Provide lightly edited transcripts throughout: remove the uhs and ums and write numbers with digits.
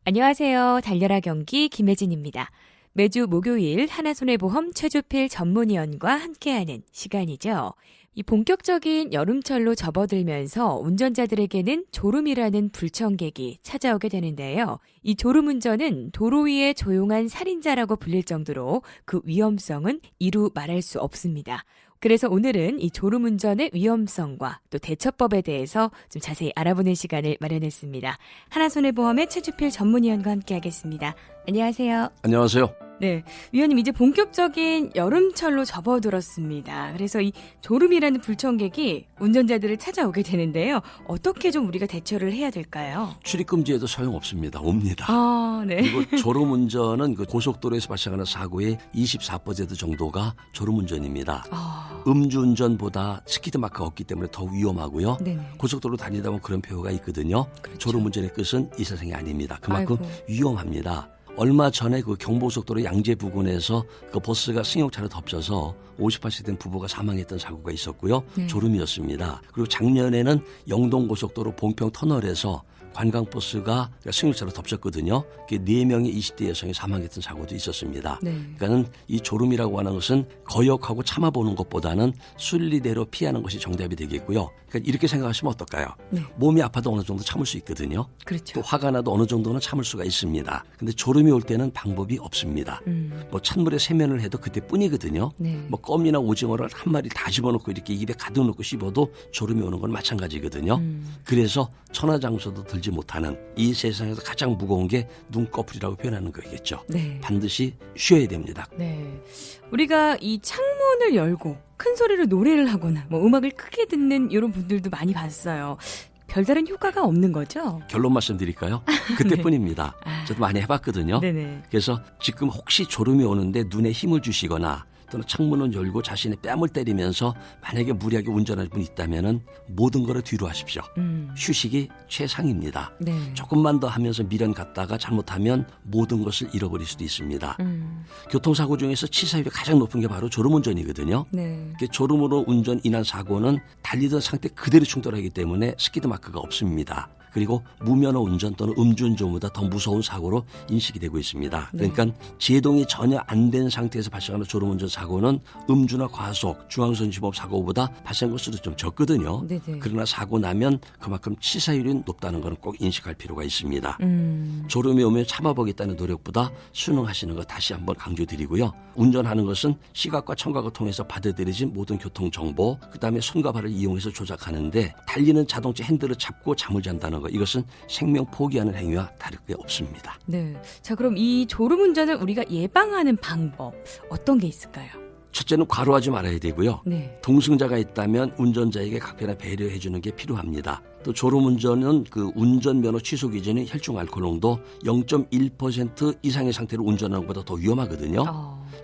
안녕하세요. 달려라 경기 김혜진입니다. 매주 목요일 하나손해보험 최주필 전문위원과 함께하는 시간이죠. 이 본격적인 여름철로 접어들면서 운전자들에게는 졸음이라는 불청객이 찾아오게 되는데요. 이 졸음운전은 도로 위의 조용한 살인자라고 불릴 정도로 그 위험성은 이루 말할 수 없습니다. 그래서 오늘은 이 졸음운전의 위험성과 또 대처법에 대해서 좀 자세히 알아보는 시간을 마련했습니다. 하나손해보험의 최주필 전문위원과 함께하겠습니다. 안녕하세요. 안녕하세요. 네, 위원님 이제 본격적인 여름철로 접어들었습니다. 그래서 이 졸음이라는 불청객이 운전자들을 찾아오게 되는데요. 어떻게 좀 우리가 대처를 해야 될까요? 출입금지에도 소용없습니다. 옵니다. 네. 그리고 졸음운전은 그 고속도로에서 발생하는 사고의 24% 정도가 졸음운전입니다. 음주운전보다 스피드 마크가 없기 때문에 더 위험하고요. 네네. 고속도로 다니다 보면 그런 표가 있거든요. 그렇죠. 졸음운전의 끝은 이 세상이 아닙니다. 그만큼 아이고. 위험합니다. 얼마 전에 그 경부고속도로 양재 부근에서 그 버스가 승용차로 덮쳐서 58세 된 부부가 사망했던 사고가 있었고요. 네. 졸음이었습니다. 그리고 작년에는 영동고속도로 봉평 터널에서 관광버스가 승용차로 덮쳤거든요. 4명의 20대 여성이 사망했던 사고도 있었습니다. 네. 그러니까는 이 졸음이라고 하는 것은 거역하고 참아보는 것보다는 순리대로 피하는 것이 정답이 되겠고요. 그러니까 이렇게 생각하시면 어떨까요? 네. 몸이 아파도 어느 정도 참을 수 있거든요. 그렇죠. 또 화가 나도 어느 정도는 참을 수가 있습니다. 근데 졸음이 올 때는 방법이 없습니다. 뭐 찬물에 세면을 해도 그때뿐이거든요. 네. 뭐 껌이나 오징어를 한 마리 다 집어넣고 이렇게 입에 가득 넣고 씹어도 졸음이 오는 건 마찬가지거든요. 그래서 천하장소도 들지 못하는 이 세상에서 가장 무거운 게 눈꺼풀이라고 표현하는 거겠죠. 네. 반드시 쉬어야 됩니다. 네. 우리가 이 창문을 열고 큰 소리로 노래를 하거나 뭐 음악을 크게 듣는 이런 분들도 많이 봤어요. 별다른 효과가 없는 거죠? 결론 말씀드릴까요? 그때뿐입니다. 저도 많이 해봤거든요. 네네. 그래서 지금 혹시 졸음이 오는데 눈에 힘을 주시거나 또는 창문을 열고 자신의 뺨을 때리면서 만약에 무리하게 운전하는 분이 있다면 모든 걸 뒤로 하십시오. 휴식이 최상입니다. 네. 조금만 더 하면서 미련 갖다가 잘못하면 모든 것을 잃어버릴 수도 있습니다. 교통사고 중에서 치사율이 가장 높은 게 바로 졸음운전이거든요. 네. 졸음으로 운전 인한 사고는 달리던 상태 그대로 충돌하기 때문에 스키드 마크가 없습니다. 그리고 무면허 운전 또는 음주운전보다 더 무서운 사고로 인식이 되고 있습니다. 그러니까 제동이 전혀 안 된 상태에서 발생하는 졸음운전 사고는 음주나 과속, 중앙선진법 사고보다 발생 건수도 좀 적거든요. 네네. 그러나 사고 나면 그만큼 치사율이 높다는 것은 꼭 인식할 필요가 있습니다. 졸음이 오면 참아보겠다는 노력보다 순응하시는 거 다시 한번 강조드리고요. 운전하는 것은 시각과 청각을 통해서 받아들여진 모든 교통정보, 그다음에 손과 발을 이용해서 조작하는데 달리는 자동차 핸들을 잡고 잠을 잔다는 이것은 생명 포기하는 행위와 다를 게 없습니다. 네. 자, 그럼 이 졸음운전을 우리가 예방하는 방법 어떤 게 있을까요? 첫째는 과로하지 말아야 되고요. 네. 동승자가 있다면 운전자에게 각별한 배려해 주는 게 필요합니다. 또 졸음운전은 그 운전면허 취소 기준이 혈중 알코올 농도 0.1% 이상의 상태로 운전하는 것보다 더 위험하거든요.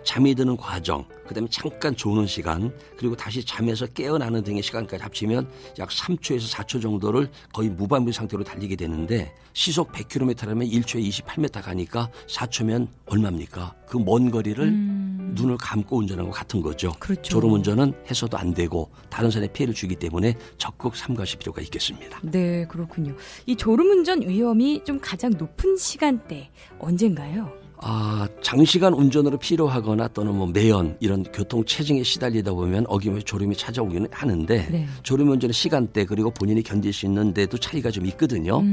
잠이 드는 과정, 그다음에 잠깐 조는 시간, 그리고 다시 잠에서 깨어나는 등의 시간까지 합치면 약 3초에서 4초 정도를 거의 무방비 상태로 달리게 되는데 시속 100km라면 1초에 28m 가니까 4초면 얼마입니까? 그 먼 거리를 눈을 감고 운전하는 것 같은 거죠. 그렇죠. 졸음운전은 해서도 안 되고 다른 사람에 피해를 주기 때문에 적극 삼가실 필요가 있겠습니다. 네, 그렇군요. 이 졸음운전 위험이 좀 가장 높은 시간대 언젠가요? 장시간 운전으로 피로하거나 또는 뭐 매연 이런 교통 체증에 시달리다 보면 어김없이 졸음이 찾아오기는 하는데 네. 졸음운전의 시간대 그리고 본인이 견딜 수 있는 데도 차이가 좀 있거든요.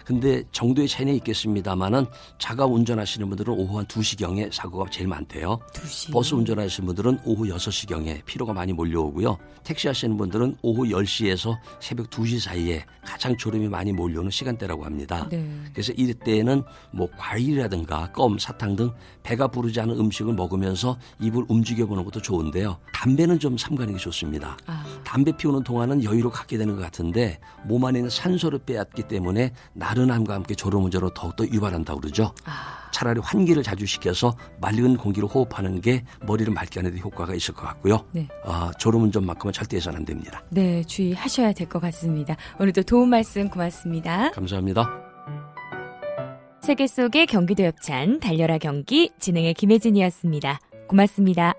근데 정도의 차이는 있겠습니다만은 자가 운전하시는 분들은 오후 한 2시경에 사고가 제일 많대요. 2시. 버스 운전하시는 분들은 오후 6시경에 피로가 많이 몰려오고요. 택시 하시는 분들은 오후 10시에서 새벽 2시 사이에 가장 졸음이 많이 몰려오는 시간대라고 합니다. 네. 그래서 이때는 뭐 과일이라든가 껌, 사탕 등 배가 부르지 않은 음식을 먹으면서 입을 움직여보는 것도 좋은데요. 담배는 좀 삼가는 게 좋습니다. 담배 피우는 동안은 여유로 갖게 되는 것 같은데 몸 안에 있는 산소를 빼앗기 때문에 나른함과 함께 졸음운전으로 더욱더 유발한다고 그러죠. 차라리 환기를 자주 시켜서 맑은 공기를 호흡하는 게 머리를 맑게 하는 데 효과가 있을 것 같고요. 네. 졸음운전만큼은 절대 해서는 안 됩니다. 네, 주의하셔야 될 것 같습니다. 오늘도 도움 말씀 고맙습니다. 감사합니다. 세계 속의 경기도 협찬 달려라 경기 진행의 김혜진이었습니다. 고맙습니다.